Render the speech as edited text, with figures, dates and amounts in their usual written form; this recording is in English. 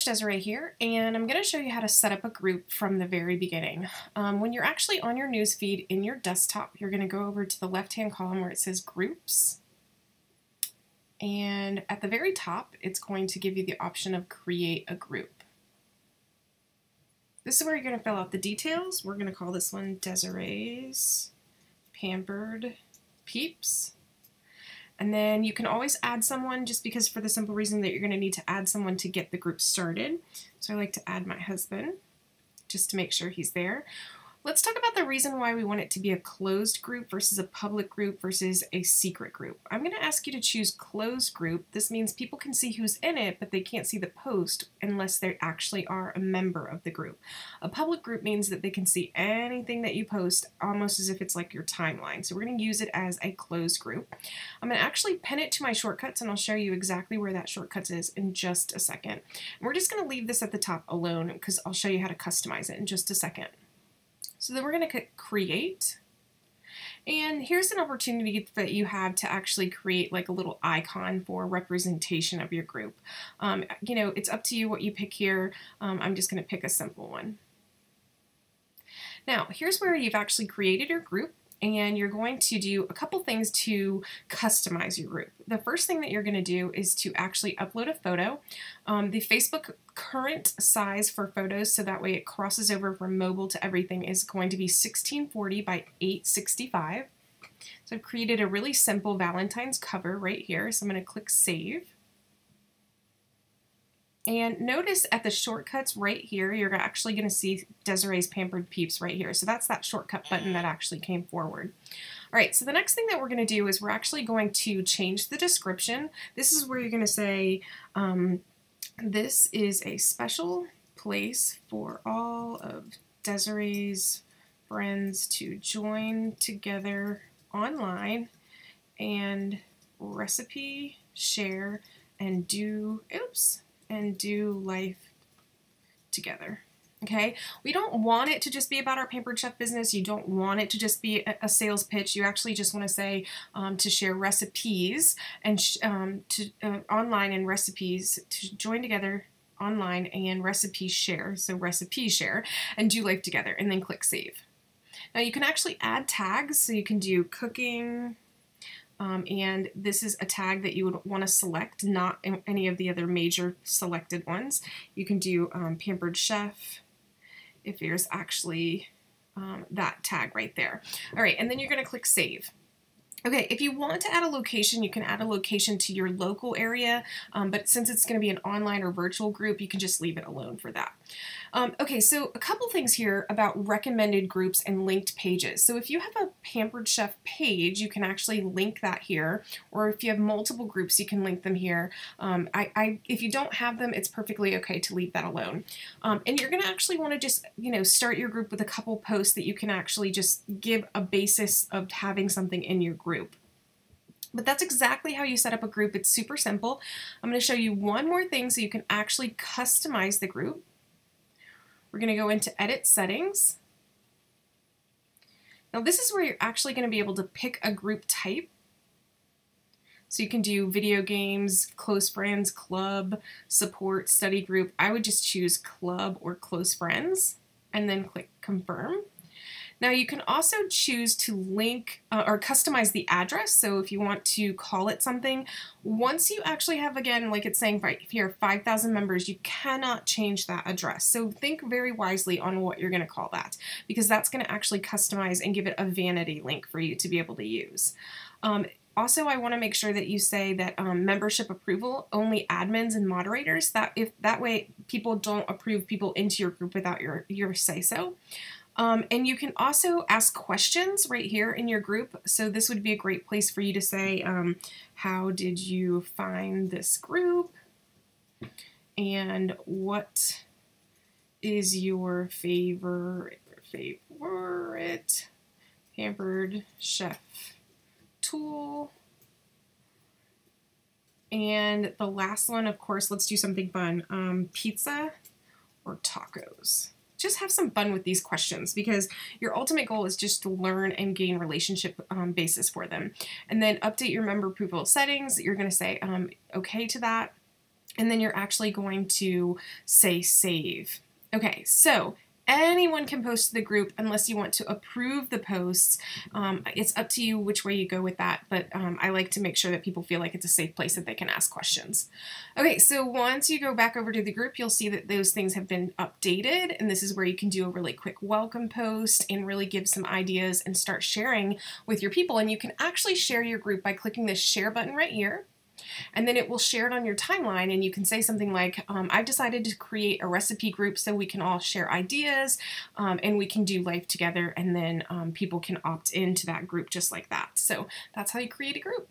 Desiree here, and I'm going to show you how to set up a group from the very beginning. When you're actually on your newsfeed in your desktop, you're going to go over to the left-hand column where it says Groups, and at the very top, it's going to give you the option of Create a Group. This is where you're going to fill out the details. We're going to call this one Desiree's Pampered Peeps. And then you can always add someone, just because for the simple reason that you're going to need to add someone to get the group started. So I like to add my husband just to make sure he's there. Let's talk about the reason why we want it to be a closed group versus a public group versus a secret group. I'm going to ask you to choose closed group. This means people can see who's in it, but they can't see the post unless they actually are a member of the group. A public group means that they can see anything that you post almost as if it's like your timeline. So we're going to use it as a closed group. I'm going to actually pin it to my shortcuts, and I'll show you exactly where that shortcuts is in just a second. We're just going to leave this at the top alone because I'll show you how to customize it in just a second. So then we're going to click Create, and here's an opportunity that you have to actually create like a little icon for representation of your group. You know, it's up to you what you pick here. I'm just going to pick a simple one. Now, here's where you've actually created your group, and you're going to do a couple things to customize your group. The first thing that you're going to do is to actually upload a photo. The Facebook current size for photos, so that way it crosses over from mobile to everything, is going to be 1640 by 865. So I've created a really simple Valentine's cover right here, so I'm going to click Save. And notice at the shortcuts right here, you're actually going to see Desiree's Pampered Peeps right here. So that's that shortcut button that actually came forward. All right, so the next thing that we're going to do is we're actually going to change the description. This is where you're going to say, this is a special place for all of Desiree's friends to join together online and recipe, share, and do life together. Okay, we don't want it to just be about our Pampered Chef business. You don't want it to just be a sales pitch. You actually just want to say to share recipes and online and recipes to join together online and recipe share. So recipe share and do life together, and then click Save. Now you can actually add tags, so you can do cooking. And this is a tag that you would want to select, not any of the other major selected ones. You can do Pampered Chef if there's actually that tag right there. All right, and then you're going to click Save. Okay, if you want to add a location, you can add a location to your local area, but since it's going to be an online or virtual group, you can just leave it alone for that. Okay, so a couple things here about recommended groups and linked pages. So if you have a Pampered Chef page, you can actually link that here, or if you have multiple groups, you can link them here. If you don't have them, it's perfectly okay to leave that alone. And you're going to actually want to just, start your group with a couple posts that you can actually just give a basis of having something in your group. But that's exactly how you set up a group. It's super simple. I'm going to show you one more thing so you can actually customize the group. We're going to go into Edit Settings. Now this is where you're actually going to be able to pick a group type. So you can do video games, close friends, club, support, study group. I would just choose club or close friends and then click Confirm. Now you can also choose to link or customize the address. So if you want to call it something, once you actually have, again, like it's saying if you have 5,000 members, you cannot change that address. So think very wisely on what you're going to call that, because that's going to actually customize and give it a vanity link for you to be able to use. Also, I want to make sure that you say that membership approval, only admins and moderators, that way people don't approve people into your group without your say-so. And you can also ask questions right here in your group. So this would be a great place for you to say, how did you find this group? And what is your favorite Pampered Chef tool? And the last one, of course, let's do something fun. Pizza or tacos? Just have some fun with these questions, because your ultimate goal is just to learn and gain relationship basis for them. And then update your member approval settings. You're going to say okay to that. and then you're actually going to say save. Okay, so anyone can post to the group unless you want to approve the posts. It's up to you which way you go with that, but I like to make sure that people feel like it's a safe place that they can ask questions. Okay, so once you go back over to the group, you'll see that those things have been updated, and this is where you can do a really quick welcome post and really give some ideas and start sharing with your people. And you can actually share your group by clicking this share button right here. And then it will share it on your timeline, and you can say something like, I've decided to create a recipe group so we can all share ideas and we can do life together, and then people can opt into that group just like that. So that's how you create a group.